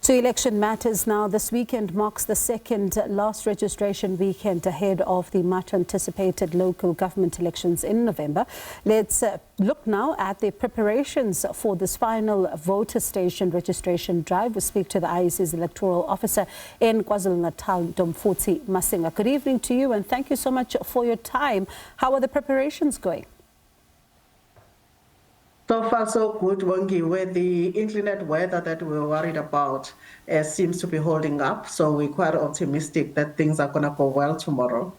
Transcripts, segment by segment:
To election matters now. This weekend marks the second last registration weekend ahead of the much anticipated local government elections in November. Let's look now at the preparations for this final voter station registration drive. We speak to the IEC's electoral officer in KwaZulu-Natal, Ntombifuthi Masinga. Good evening to you and thank you so much for your time. How are the preparations going? So far, so good, Wongi, where the inclement weather that we were worried about seems to be holding up. So we're quite optimistic that things are going to go well tomorrow.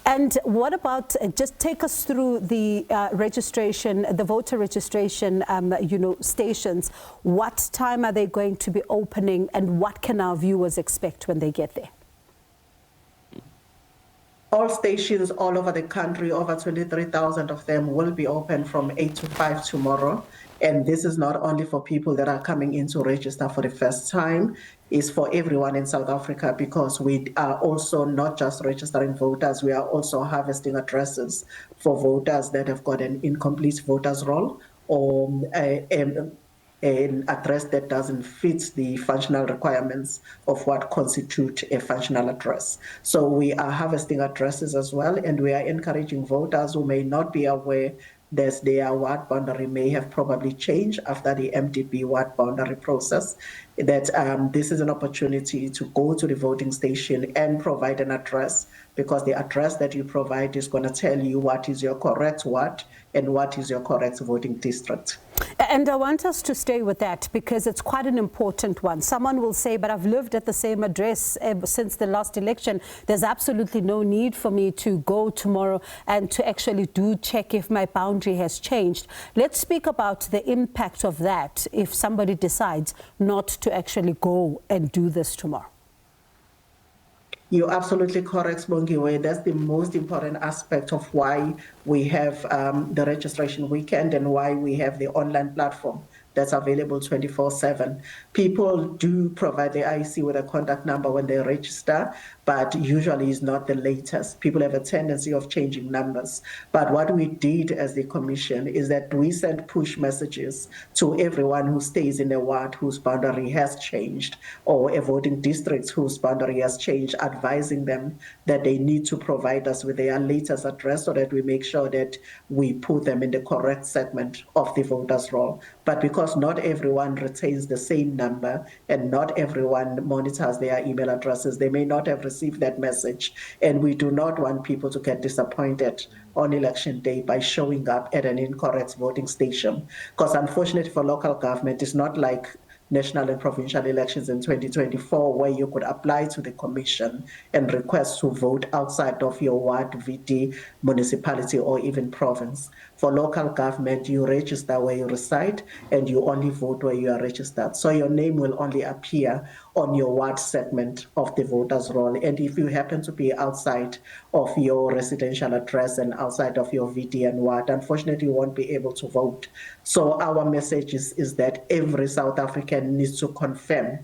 And what about, just take us through the registration, the voter registration, stations. What time are they going to be opening and what can our viewers expect when they get there? All stations all over the country, over 23,000 of them, will be open from 8 to 5 tomorrow. And this is not only for people that are coming in to register for the first time, it's for everyone in South Africa, because we are also not just registering voters, we are also harvesting addresses for voters that have got an incomplete voters roll or an address that doesn't fit the functional requirements of what constitute a functional address. So we are harvesting addresses as well, and we are encouraging voters who may not be aware that their ward boundary may have probably changed after the MDB ward boundary process, that this is an opportunity to go to the voting station and provide an address, because the address that you provide is going to tell you what is your correct ward and what is your correct voting district. And I want us to stay with that because it's quite an important one. Someone will say, but I've lived at the same address since the last election. There's absolutely no need for me to go tomorrow and to actually do check if my boundary has changed. Let's speak about the impact of that if somebody decides not to actually go and do this tomorrow. You're absolutely correct, Bongiwe. That's the most important aspect of why we have the registration weekend and why we have the online platform that's available 24/7. People do provide the IEC with a contact number when they register, but usually it's not the latest. People have a tendency of changing numbers. But what we did as the commission is that we sent push messages to everyone who stays in a ward whose boundary has changed, or a voting district whose boundary has changed, advising them that they need to provide us with their latest address so that we make sure that we put them in the correct segment of the voters' roll. But because not everyone retains the same number and not everyone monitors their email addresses, they may not have received that message. And we do not want people to get disappointed on election day by showing up at an incorrect voting station. Because unfortunately for local government, it's not like national and provincial elections in 2024, where you could apply to the commission and request to vote outside of your ward, VD, municipality, or even province. For local government, you register where you reside and you only vote where you are registered. So your name will only appear on your ward segment of the voters' roll. And if you happen to be outside of your residential address and outside of your VD and ward, unfortunately, you won't be able to vote. So our message is that every South African needs to confirm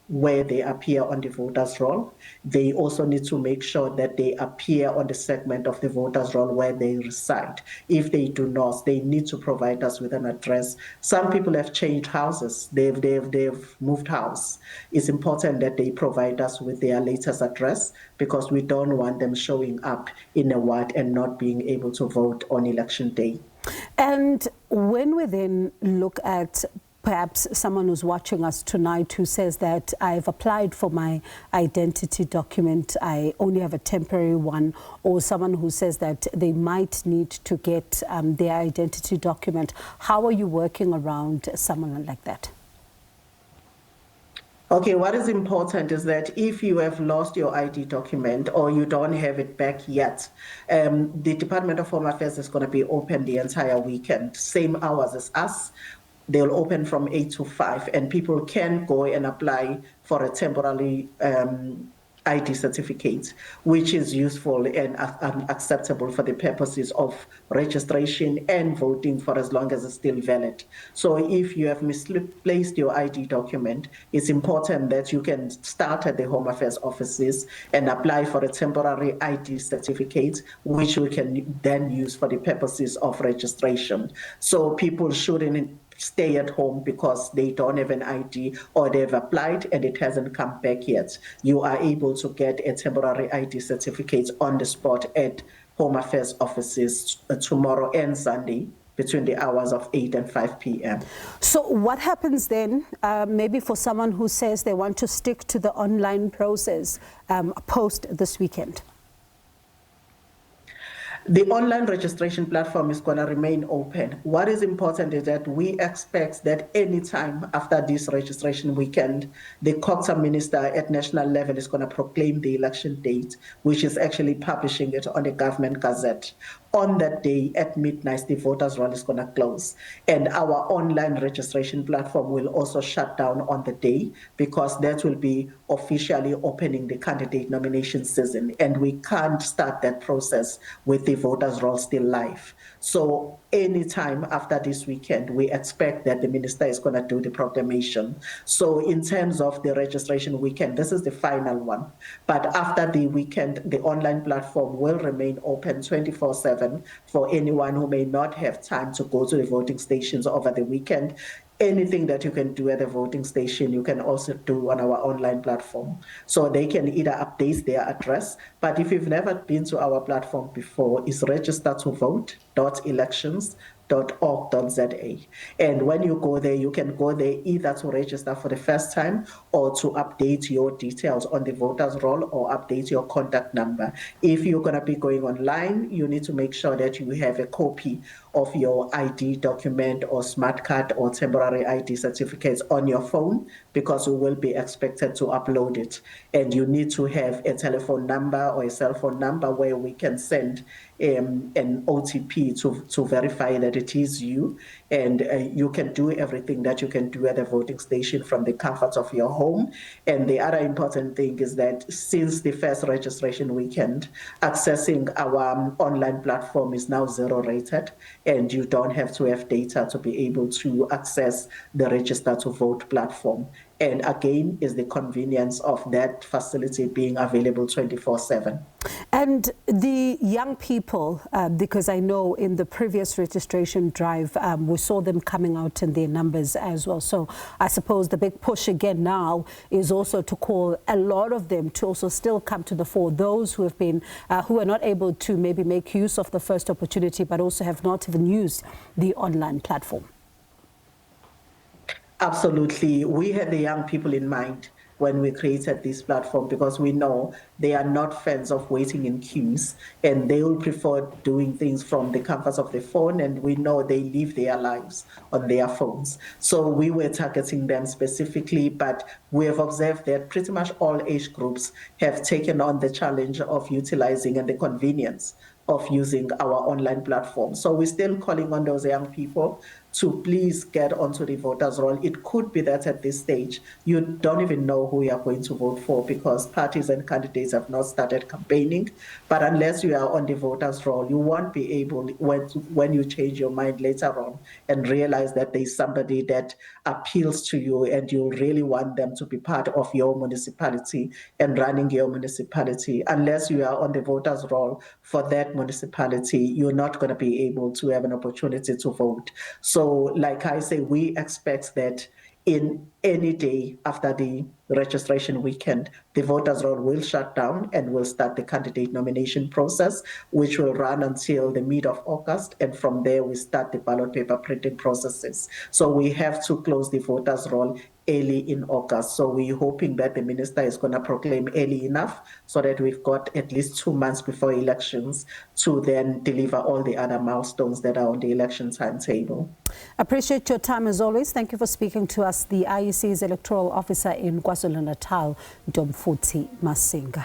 where they appear on the voters' roll. They also need to make sure that they appear on the segment of the voters' roll where they reside. If they do not, they need to provide us with an address. Some people have changed houses. They've moved house. It's important that they provide us with their latest address, because we don't want them showing up in a ward and not being able to vote on election day. And when we then look at perhaps someone who's watching us tonight who says that I've applied for my identity document, I only have a temporary one, or someone who says that they might need to get their identity document, how are you working around someone like that? Okay, what is important is that if you have lost your ID document or you don't have it back yet, the Department of Home Affairs is going to be open the entire weekend, same hours as us. They'll open from 8 to 5, and people can go and apply for a temporary ID certificate, which is useful and acceptable for the purposes of registration and voting for as long as it's still valid. So if you have misplaced your ID document, it's important that you can start at the Home Affairs offices and apply for a temporary ID certificate, which we can then use for the purposes of registration. So people shouldn't stay at home because they don't have an ID or they've applied and it hasn't come back yet, you are able to get a temporary ID certificate on the spot at Home Affairs offices tomorrow and Sunday between the hours of 8 and 5 p.m. So what happens then, maybe for someone who says they want to stick to the online process post this weekend? The online registration platform is going to remain open. What is important is that we expect that any time after this registration weekend, the COGTA minister at national level is going to proclaim the election date, which is actually publishing it on the government gazette. On that day at midnight, the voters' roll is going to close. And our online registration platform will also shut down on the day because that will be officially opening the candidate nomination season. And we can't start that process with the voters' roll still live. So anytime after this weekend, we expect that the minister is going to do the proclamation. So in terms of the registration weekend, this is the final one. But after the weekend, the online platform will remain open 24/7 for anyone who may not have time to go to the voting stations over the weekend. Anything that you can do at the voting station, you can also do on our online platform. So they can either update their address, but if you've never been to our platform before, it's register2vote.elections.org.za. And when you go there, you can go there either to register for the first time or to update your details on the voters roll or update your contact number. If you're going to be going online, you need to make sure that you have a copy of your ID document or smart card or temporary ID certificates on your phone because we will be expected to upload it. And you need to have a telephone number or a cell phone number where we can send an OTP to verify that it is you. And you can do everything that you can do at the voting station from the comfort of your home. And the other important thing is that since the first registration weekend, accessing our online platform is now 0 rated, and you don't have to have data to be able to access the Register to Vote platform. And again, is the convenience of that facility being available 24/7. And the young people, because I know in the previous registration drive, we saw them coming out in their numbers as well. So I suppose the big push again now is also to call a lot of them to also still come to the fore. Those who have been, who are not able to maybe make use of the first opportunity, but also have not even used the online platform. Absolutely. We had the young people in mind when we created this platform because we know they are not fans of waiting in queues and they will prefer doing things from the comfort of the phone, and we know they live their lives on their phones. So we were targeting them specifically, but we have observed that pretty much all age groups have taken on the challenge of utilizing and the convenience of using our online platform. So we're still calling on those young people to please get onto the voters roll. It could be that at this stage, you don't even know who you are going to vote for because parties and candidates have not started campaigning. But unless you are on the voters roll, you won't be able, when you change your mind later on and realize that there's somebody that appeals to you and you really want them to be part of your municipality and running your municipality. Unless you are on the voters roll for that municipality, you're not going to be able to have an opportunity to vote. So like I say, we expect that in any day after the registration weekend, the voters roll will shut down and will start the candidate nomination process, which will run until the mid of August. And from there, we start the ballot paper printing processes. So we have to close the voters roll early in August. So we're hoping that the minister is going to proclaim early enough so that we've got at least 2 months before elections to then deliver all the other milestones that are on the election timetable. Appreciate your time as always. Thank you for speaking to us, the IEC's electoral officer in KwaZulu-Natal, Ntombifuthi Masinga.